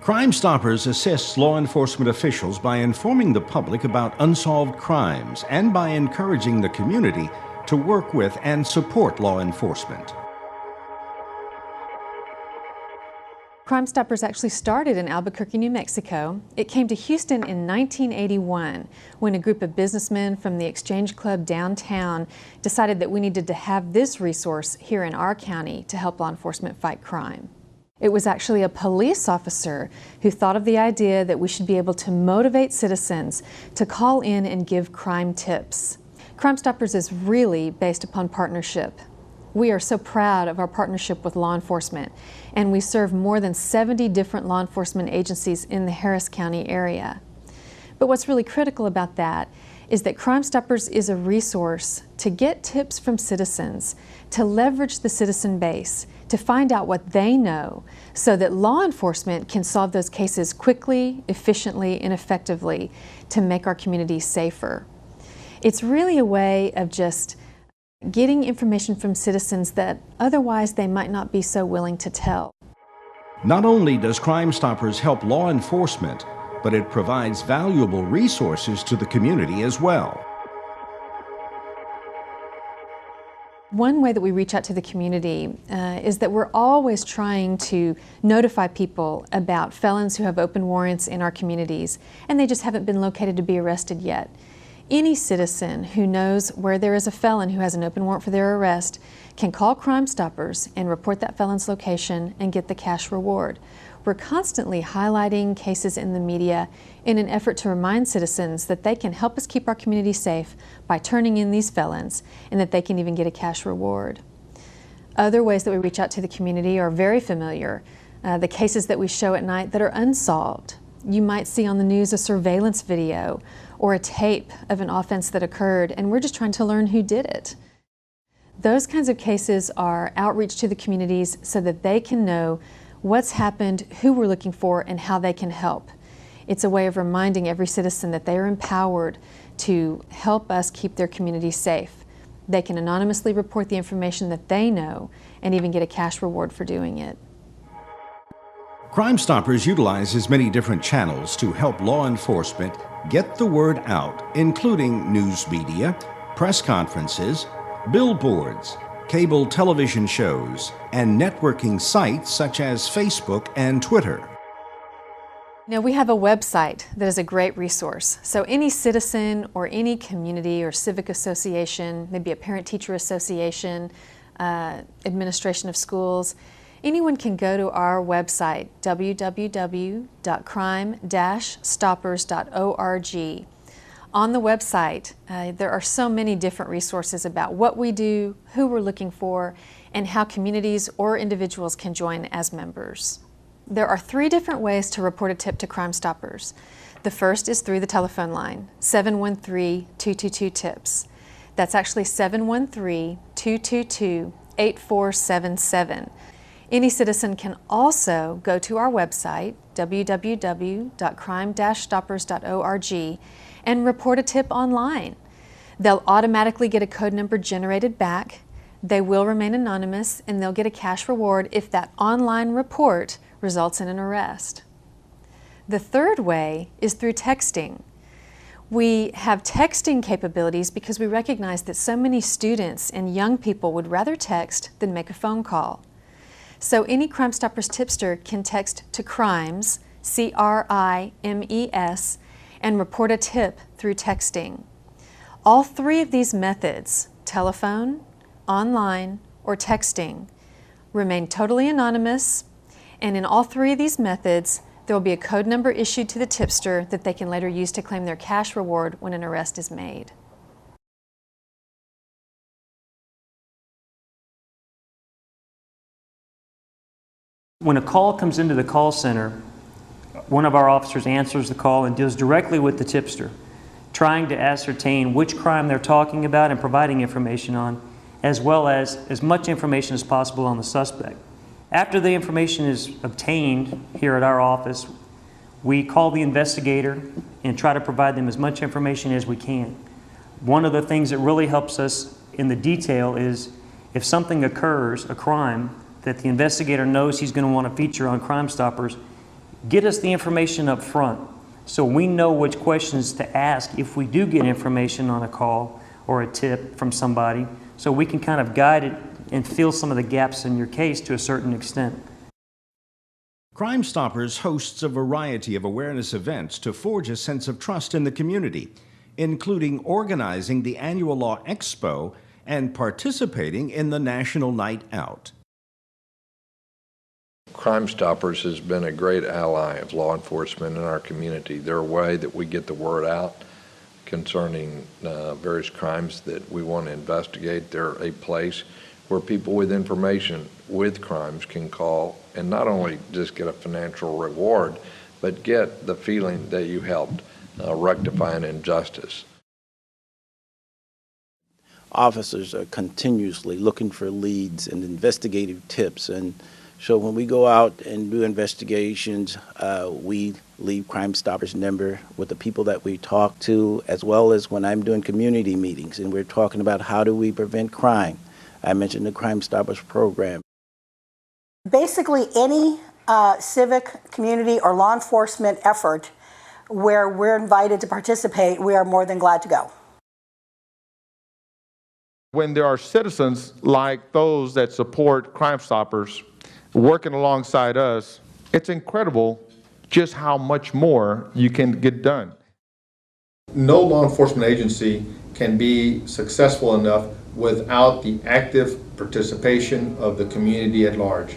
Crime Stoppers assists law enforcement officials by informing the public about unsolved crimes and by encouraging the community to work with and support law enforcement. Crime Stoppers actually started in Albuquerque, New Mexico. It came to Houston in 1981 when a group of businessmen from the Exchange Club downtown decided that we needed to have this resource here in our county to help law enforcement fight crime. It was actually a police officer who thought of the idea that we should be able to motivate citizens to call in and give crime tips. Crime Stoppers is really based upon partnership. We are so proud of our partnership with law enforcement, and we serve more than 70 different law enforcement agencies in the Harris County area. But what's really critical about that is that Crime Stoppers is a resource to get tips from citizens, to leverage the citizen base, to find out what they know so that law enforcement can solve those cases quickly, efficiently, and effectively to make our communities safer. It's really a way of just getting information from citizens that otherwise they might not be so willing to tell. Not only does Crime Stoppers help law enforcement, but it provides valuable resources to the community as well. One way that we reach out to the community is that we're always trying to notify people about felons who have open warrants in our communities, and they just haven't been located to be arrested yet. Any citizen who knows where there is a felon who has an open warrant for their arrest can call Crime Stoppers and report that felon's location and get the cash reward. We're constantly highlighting cases in the media in an effort to remind citizens that they can help us keep our community safe by turning in these felons, and that they can even get a cash reward. Other ways that we reach out to the community are very familiar. The cases that we show at night that are unsolved. You might see on the news a surveillance video or a tape of an offense that occurred, and we're just trying to learn who did it. Those kinds of cases are outreach to the communities so that they can know what's happened, who we're looking for, and how they can help. It's a way of reminding every citizen that they are empowered to help us keep their community safe. They can anonymously report the information that they know and even get a cash reward for doing it. Crime Stoppers utilizes many different channels to help law enforcement get the word out, including news media, press conferences, billboards, cable television shows, and networking sites such as Facebook and Twitter. Now, we have a website that is a great resource. So any citizen or any community or civic association, maybe a parent-teacher association, administration of schools, anyone can go to our website, www.crime-stoppers.org. On the website, there are so many different resources about what we do, who we're looking for, and how communities or individuals can join as members. There are 3 different ways to report a tip to Crime Stoppers. The first is through the telephone line, 713-222-TIPS. That's actually 713-222-8477. Any citizen can also go to our website, www.crime-stoppers.org, and report a tip online. They'll automatically get a code number generated back. They will remain anonymous, and they'll get a cash reward if that online report results in an arrest. The third way is through texting. We have texting capabilities because we recognize that so many students and young people would rather text than make a phone call. So any Crime Stoppers tipster can text to CRIMES, C-R-I-M-E-S, and report a tip through texting. All 3 of these methods, telephone, online, or texting, remain totally anonymous, and in all 3 of these methods, there will be a code number issued to the tipster that they can later use to claim their cash reward when an arrest is made. When a call comes into the call center, one of our officers answers the call and deals directly with the tipster, trying to ascertain which crime they're talking about and providing information on, as well as much information as possible on the suspect. After the information is obtained here at our office, we call the investigator and try to provide them as much information as we can. One of the things that really helps us in the detail is if something occurs, a crime, that the investigator knows he's going to want to feature on Crime Stoppers, Get us the information up front so we know which questions to ask if we do get information on a call or a tip from somebody, so we can kind of guide it and fill some of the gaps in your case to a certain extent. Crime Stoppers hosts a variety of awareness events to forge a sense of trust in the community, including organizing the annual Law Expo and participating in the National Night Out. Crime Stoppers has been a great ally of law enforcement in our community. They're a way that we get the word out concerning various crimes that we want to investigate. They're a place where people with information with crimes can call and not only just get a financial reward, but get the feeling that you helped rectify an injustice. Officers are continuously looking for leads and investigative tips, and so when we go out and do investigations, we leave Crime Stoppers number with the people that we talk to, as well as when I'm doing community meetings and we're talking about how do we prevent crime. I mentioned the Crime Stoppers program. Basically, any civic, community, or law enforcement effort where we're invited to participate, we are more than glad to go. When there are citizens like those that support Crime Stoppers working alongside us, it's incredible just how much more you can get done. No law enforcement agency can be successful enough without the active participation of the community at large.